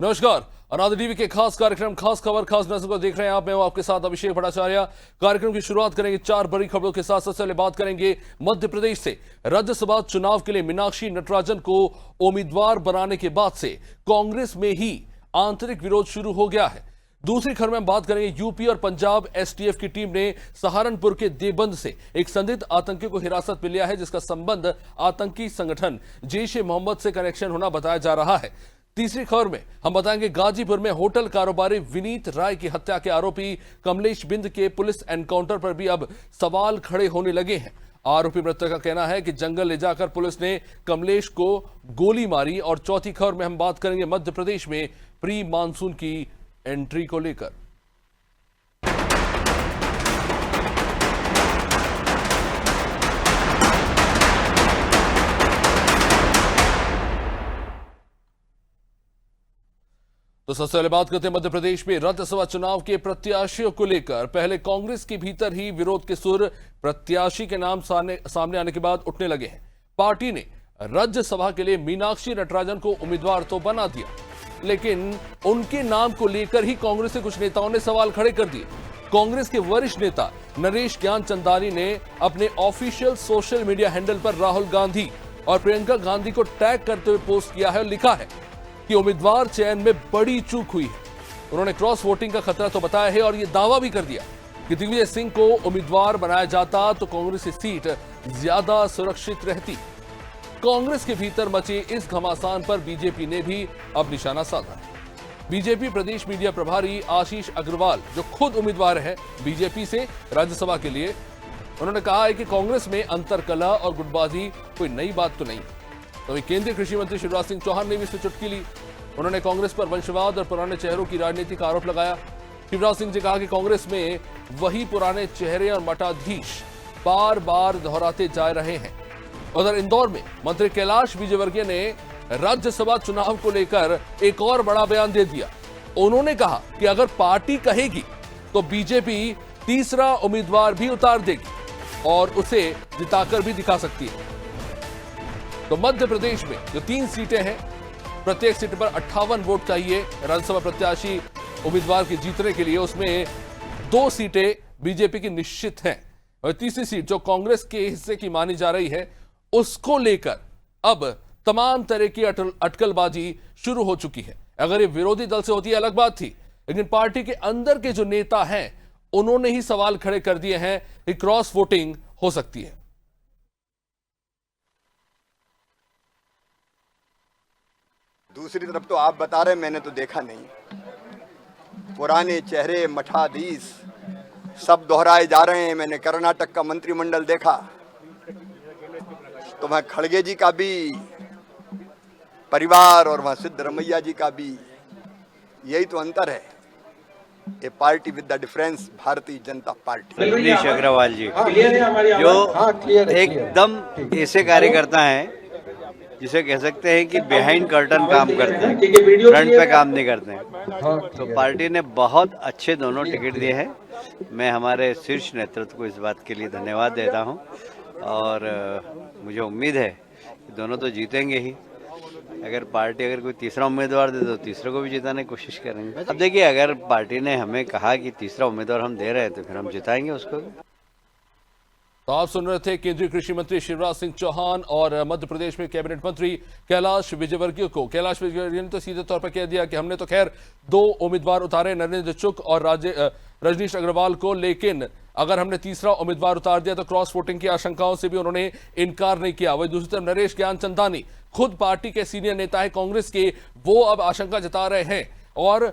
नमस्कार, अनादि टीवी के खास कार्यक्रम खास खबर खास नजर को देख रहे हैं आप। मैं हूं आपके साथ अभिषेक भट्टाचार्य। कार्यक्रम की शुरुआत करेंगे 4 बड़ी खबरों के साथ। सबसे पहले बात करेंगे मध्य प्रदेश से। राज्यसभा चुनाव के लिए मीनाक्षी नटराजन को उम्मीदवार बनाने के बाद से कांग्रेस में ही आंतरिक विरोध शुरू हो गया है। दूसरी खबर में बात करेंगे यूपी और पंजाब एसटीएफ की टीम ने सहारनपुर के देवबंद से एक संदिग्ध आतंकी को हिरासत में लिया है, जिसका संबंध आतंकी संगठन जैश-ए-मोहम्मद से कनेक्शन होना बताया जा रहा है। तीसरी खबर में हम बताएंगे गाजीपुर में होटल कारोबारी विनीत राय की हत्या के आरोपी कमलेश बिंद के पुलिस एनकाउंटर पर भी अब सवाल खड़े होने लगे हैं। आरोपी मृतक का कहना है कि जंगल ले जाकर पुलिस ने कमलेश को गोली मारी। और चौथी खबर में हम बात करेंगे मध्य प्रदेश में प्री मानसून की एंट्री को लेकर। तो सबसे पहले बात करते हैं मध्य प्रदेश में राज्यसभा चुनाव के प्रत्याशियों को लेकर। पहले कांग्रेस के भीतर ही विरोध के सुर प्रत्याशी के नाम सामने आने के बाद उठने लगे हैं। पार्टी ने राज्यसभा के लिए मीनाक्षी नटराजन को उम्मीदवार तो बना दिया, लेकिन उनके नाम को लेकर ही कांग्रेस के कुछ नेताओं ने सवाल खड़े कर दिए। कांग्रेस के वरिष्ठ नेता नरेश ज्ञानचंदानी ने अपने ऑफिशियल सोशल मीडिया हैंडल पर राहुल गांधी और प्रियंका गांधी को टैग करते हुए पोस्ट किया है और लिखा है कि उम्मीदवार चयन में बड़ी चूक हुई है। उन्होंने क्रॉस वोटिंग का खतरा तो बताया है और यह दावा भी कर दिया कि दिग्विजय सिंह को उम्मीदवार बनाया जाता तो कांग्रेस की सीट ज्यादा सुरक्षित रहती। कांग्रेस के भीतर मचे इस घमासान पर बीजेपी ने भी अब निशाना साधा है। बीजेपी प्रदेश मीडिया प्रभारी आशीष अग्रवाल, जो खुद उम्मीदवार है बीजेपी से राज्यसभा के लिए, उन्होंने कहा है कि कांग्रेस में अंतरकलह और गुटबाजी कोई नई बात तो नहीं। तो केंद्रीय कृषि मंत्री शिवराज सिंह चौहान ने भी इसमें चुटकी ली। उन्होंने कांग्रेस पर वंशवाद और पुराने चेहरों की राजनीति का आरोप लगाया। शिवराज सिंह ने कहा कि कांग्रेस में वही पुराने चेहरे और मठाधीश बार बार दोहराते जा रहे हैं। उधर इंदौर में मंत्री कैलाश विजयवर्गीय ने राज्यसभा चुनाव को लेकर एक और बड़ा बयान दे दिया। उन्होंने कहा कि अगर पार्टी कहेगी तो बीजेपी तीसरा उम्मीदवार भी उतार देगी और उसे जिताकर भी दिखा सकती है। तो मध्य प्रदेश में जो 3 सीटें हैं, प्रत्येक सीट पर 58 वोट चाहिए राज्यसभा प्रत्याशी उम्मीदवार के जीतने के लिए। उसमें 2 सीटें बीजेपी की निश्चित हैं और तीसरी सीट जो कांग्रेस के हिस्से की मानी जा रही है, उसको लेकर अब तमाम तरह की अटकलबाजी शुरू हो चुकी है। अगर ये विरोधी दल से होती है अलग बात थी, लेकिन पार्टी के अंदर के जो नेता हैं उन्होंने ही सवाल खड़े कर दिए हैं कि क्रॉस वोटिंग हो सकती है। दूसरी तरफ तो आप बता रहे, मैंने तो देखा नहीं। पुराने चेहरे मठाधीश सब दोहराए जा रहे हैं। मैंने कर्नाटक का मंत्रिमंडल देखा तो वहां खड़गे जी का भी परिवार और वहां सिद्धरमैया जी का भी, यही तो अंतर है। ए party with the difference, Bharatiya Janata party. Rajneesh Agarwal जी जो एकदम ऐसे कार्यकर्ता हैं जिसे कह सकते हैं कि बिहाइंड कर्टन काम करते हैं, फ्रंट पे काम नहीं करते हैं। तो पार्टी ने बहुत अच्छे दोनों टिकट दिए हैं। मैं हमारे शीर्ष नेतृत्व को इस बात के लिए धन्यवाद देता हूं और मुझे उम्मीद है कि दोनों तो जीतेंगे ही। अगर पार्टी अगर कोई तीसरा उम्मीदवार दे तो तीसरे को भी जिताने की कोशिश करेंगे। अब देखिए, अगर पार्टी ने हमें कहा कि तीसरा उम्मीदवार हम दे रहे हैं तो फिर हम जिताएंगे उसको। तो आप सुन रहे थे केंद्रीय कृषि मंत्री शिवराज सिंह चौहान और मध्य प्रदेश में कैबिनेट मंत्री कैलाश विजयवर्गीय को। कैलाश विजयवर्गीय ने तो सीधे तौर पर कह दिया कि हमने तो खैर 2 उम्मीदवार उतारे, नरेंद्र चुग और रजनीश अग्रवाल को, लेकिन अगर हमने तीसरा उम्मीदवार उतार दिया तो क्रॉस वोटिंग की आशंकाओं से भी उन्होंने इनकार नहीं किया। वही दूसरी तरफ नरेश ज्ञानचंदानी खुद पार्टी के सीनियर नेता है कांग्रेस के, वो अब आशंका जता रहे हैं और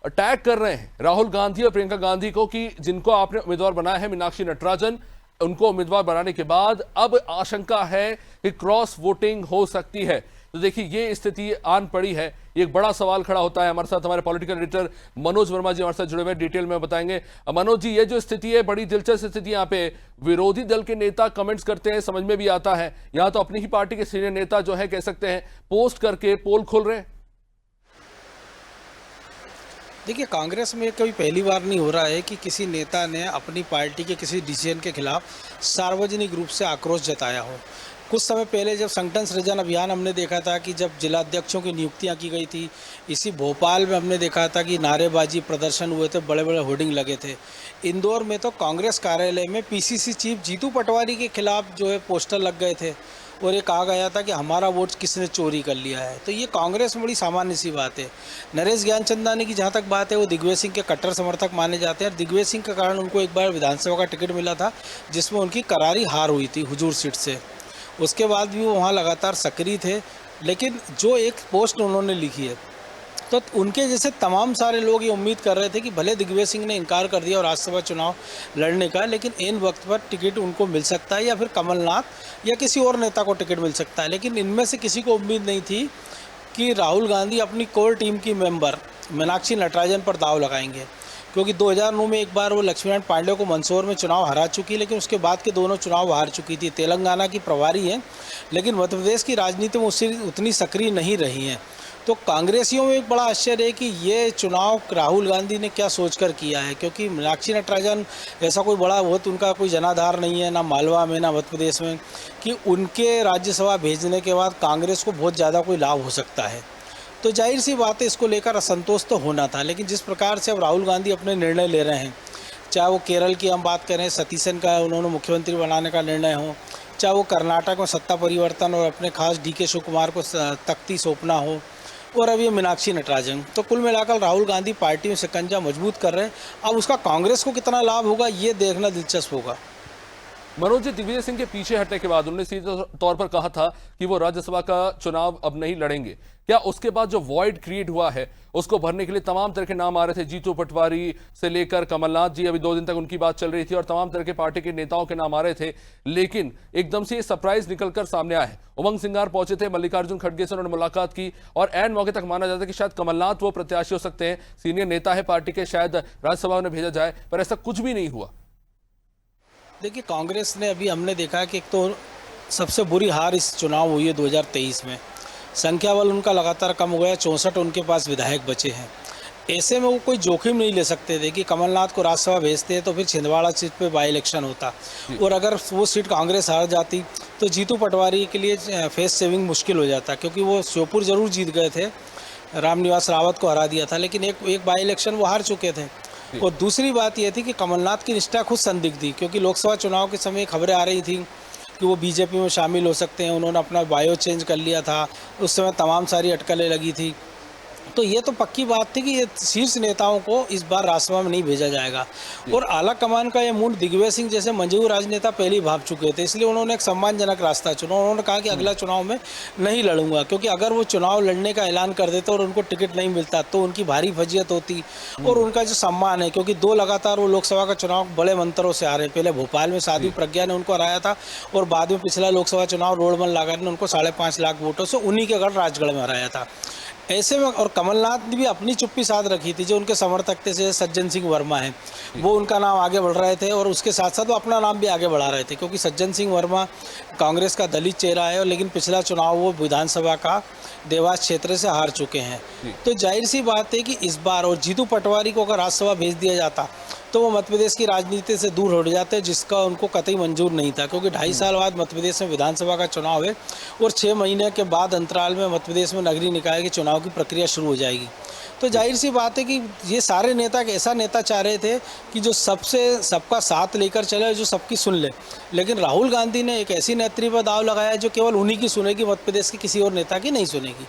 अटैक कर रहे हैं राहुल गांधी और प्रियंका गांधी को कि जिनको आपने उम्मीदवार बनाया है मीनाक्षी नटराजन, उनको उम्मीदवार बनाने के बाद अब आशंका है कि क्रॉस वोटिंग हो सकती है। तो देखिए, ये स्थिति आन पड़ी है। एक बड़ा सवाल खड़ा होता है। हमारे साथ हमारे पॉलिटिकल एडिटर मनोज वर्मा जी हमारे साथ जुड़े हुए, डिटेल में बताएंगे। मनोज जी, ये जो स्थिति है बड़ी दिलचस्प स्थिति। यहाँ पे विरोधी दल के नेता कमेंट्स करते हैं, समझ में भी आता है। यहाँ तो अपनी ही पार्टी के सीनियर नेता जो है कह सकते हैं पोस्ट करके पोल खोल रहे हैं। देखिए, कांग्रेस में कभी पहली बार नहीं हो रहा है कि किसी नेता ने अपनी पार्टी के किसी डिसीजन के खिलाफ सार्वजनिक रूप से आक्रोश जताया हो। कुछ समय पहले जब संगठन सृजन अभियान हमने देखा था कि जब जिलाध्यक्षों की नियुक्तियां की गई थी, इसी भोपाल में हमने देखा था कि नारेबाजी प्रदर्शन हुए थे, बड़े बड़े होर्डिंग लगे थे। इंदौर में तो कांग्रेस कार्यालय में पीसीसी चीफ जीतू पटवारी के खिलाफ जो है पोस्टर लग गए थे और ये कहा गया था कि हमारा वोट किसने चोरी कर लिया है। तो ये कांग्रेस में बड़ी सामान्य सी बात है। नरेश ज्ञानचंदानी की जहाँ तक बात है, वो दिग्विजय सिंह के कट्टर समर्थक माने जाते हैं। दिग्विजय सिंह के कारण उनको एक बार विधानसभा का टिकट मिला था जिसमें उनकी करारी हार हुई थी हुजूर सीट से। उसके बाद भी वो वहाँ लगातार सक्रिय थे, लेकिन जो एक पोस्ट उन्होंने लिखी है तो उनके जैसे तमाम सारे लोग ये उम्मीद कर रहे थे कि भले दिग्विजय सिंह ने इनकार कर दिया और राज्यसभा चुनाव लड़ने का, लेकिन इन वक्त पर टिकट उनको मिल सकता है या फिर कमलनाथ या किसी और नेता को टिकट मिल सकता है। लेकिन इनमें से किसी को उम्मीद नहीं थी कि राहुल गांधी अपनी कोर टीम की मेंबर मीनाक्षी नटराजन पर दाव लगाएंगे, क्योंकि 2009 में एक बार वो लक्ष्मीनारायण पांडेय को मंदसौर में चुनाव हरा चुकी, लेकिन उसके बाद के दोनों चुनाव हार चुकी थी। तेलंगाना की प्रभारी है, लेकिन मध्य प्रदेश की राजनीति में उससे उतनी सक्रिय नहीं रही हैं। तो कांग्रेसियों में एक बड़ा आश्चर्य है कि ये चुनाव राहुल गांधी ने क्या सोचकर किया है, क्योंकि मीनाक्षी नटराजन ऐसा कोई बड़ा बहुत उनका कोई जनाधार नहीं है, ना मालवा में ना मध्य प्रदेश में, कि उनके राज्यसभा भेजने के बाद कांग्रेस को बहुत ज़्यादा कोई लाभ हो सकता है। तो जाहिर सी बात है, इसको लेकर असंतोष तो होना था। लेकिन जिस प्रकार से अब राहुल गांधी अपने निर्णय ले रहे हैं, चाहे वो केरल की हम बात करें, सतीशन का उन्होंने मुख्यमंत्री बनाने का निर्णय हो, चाहे वो कर्नाटक में सत्ता परिवर्तन और अपने खास DK शिव कुमार को तख्ती सौंपना हो, और अब ये मीनाक्षी नटराजन, तो कुल मिलाकर राहुल गांधी पार्टी में शिकंजा मजबूत कर रहे हैं। अब उसका कांग्रेस को कितना लाभ होगा ये देखना दिलचस्प होगा। मनोज जी, दिग्विजय सिंह के पीछे हटने के बाद उन्होंने सीधे तौर पर कहा था कि वो राज्यसभा का चुनाव अब नहीं लड़ेंगे। क्या उसके बाद जो वॉइड क्रिएट हुआ है उसको भरने के लिए तमाम तरह के नाम आ रहे थे, जीतू पटवारी से लेकर कमलनाथ जी, अभी 2 दिन तक उनकी बात चल रही थी और तमाम तरह के पार्टी के नेताओं के नाम आ रहे थे, लेकिन एकदम से ये सरप्राइज निकलकर सामने आया है। उमंग सिंगार पहुंचे थे, मल्लिकार्जुन खड़गे से उन्होंने मुलाकात की और ऐन मौके तक माना जाता है कि शायद कमलनाथ वो प्रत्याशी हो सकते हैं, सीनियर नेता है पार्टी के, शायद राज्यसभा में भेजा जाए, पर ऐसा कुछ भी नहीं हुआ। देखिए, कांग्रेस ने अभी हमने देखा कि एक तो सबसे बुरी हार इस चुनाव हुई है 2023 में। संख्या बल उनका लगातार कम हो गया, 64 उनके पास विधायक बचे हैं। ऐसे में वो कोई जोखिम नहीं ले सकते थे कि कमलनाथ को राज्यसभा भेजते तो फिर छिंदवाड़ा सीट पे बाई इलेक्शन होता, और अगर वो सीट कांग्रेस हार जाती तो जीतू पटवारी के लिए फेस सेविंग मुश्किल हो जाता, क्योंकि वो श्योपुर जरूर जीत गए थे, रामनिवास रावत को हरा दिया था, लेकिन एक बाई इलेक्शन वो हार चुके थे। और दूसरी बात यह थी कि कमलनाथ की निष्ठा खुद संदिग्ध थी, क्योंकि लोकसभा चुनाव के समय खबरें आ रही थी कि वो बीजेपी में शामिल हो सकते हैं। उन्होंने अपना बायो चेंज कर लिया था, उस समय तमाम सारी अटकलें लगी थी। तो ये तो पक्की बात थी कि ये शीर्ष नेताओं को इस बार राज्यसभा में नहीं भेजा जाएगा। और आला कमान का ये मूड दिग्विजय सिंह जैसे मंजूर राजनेता पहले ही भाग चुके थे, इसलिए उन्होंने एक सम्मानजनक रास्ता चुना। उन्होंने कहा कि अगला चुनाव में नहीं लड़ूंगा, क्योंकि अगर वो चुनाव लड़ने का ऐलान कर देते और उनको टिकट नहीं मिलता तो उनकी भारी फजीयत होती और उनका जो सम्मान है, क्योंकि 2 लगातार वो लोकसभा का चुनाव बड़े मंत्रों से आ रहे। पहले भोपाल में साध्वी प्रज्ञा ने उनको हराया था और बाद में पिछला लोकसभा चुनाव रोडमल लागर ने उनको 5.5 लाख वोटों से उन्हीं के गढ़ राजगढ़ में हराया था। ऐसे में और कमलनाथ ने भी अपनी चुप्पी साध रखी थी। जो उनके समर्थक थे, जैसे सज्जन सिंह वर्मा हैं, वो उनका नाम आगे बढ़ रहे थे और उसके साथ साथ वो अपना नाम भी आगे बढ़ा रहे थे, क्योंकि सज्जन सिंह वर्मा कांग्रेस का दलित चेहरा है, लेकिन पिछला चुनाव वो विधानसभा का देवास क्षेत्र से हार चुके हैं। तो जाहिर सी बात है कि इस बार, और जीतू पटवारी को अगर राज्यसभा भेज दिया जाता तो वो मध्य प्रदेश की राजनीति से दूर हो जाते, जिसका उनको कतई मंजूर नहीं था, क्योंकि 2.5 साल बाद मध्य प्रदेश में विधानसभा का चुनाव है और 6 महीने के बाद अंतराल में मध्य प्रदेश में नगरीय निकाय के चुनाव की प्रक्रिया शुरू हो जाएगी। तो जाहिर सी बात है कि ये सारे नेता एक ऐसा नेता चाह रहे थे कि जो सबका साथ लेकर चले, जो सबकी सुन ले, लेकिन राहुल गांधी ने एक ऐसी नेत्री पर दाव लगाया जो केवल उन्हीं की सुनेगी, मध्य प्रदेश की किसी और नेता की नहीं सुनेगी।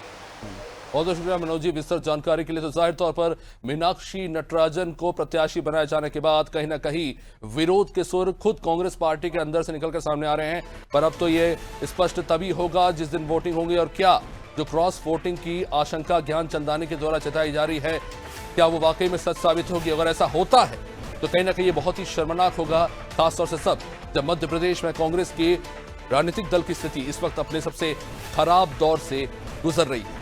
बहुत बहुत शुक्रिया मनोज जी विस्तृत जानकारी के लिए। तो जाहिर तौर पर मीनाक्षी नटराजन को प्रत्याशी बनाए जाने के बाद कहीं ना कहीं विरोध के सुर खुद कांग्रेस पार्टी के अंदर से निकलकर सामने आ रहे हैं, पर अब तो ये स्पष्ट तभी होगा जिस दिन वोटिंग होगी, और क्या जो क्रॉस वोटिंग की आशंका ज्ञानचंदानी के द्वारा जताई जा रही है, क्या वो वाकई में सच साबित होगी। अगर ऐसा होता है तो कहीं ना कहीं ये बहुत ही शर्मनाक होगा, खासतौर से सब जब मध्य प्रदेश में कांग्रेस के राजनीतिक दल की स्थिति इस वक्त अपने सबसे खराब दौर से गुजर रही है।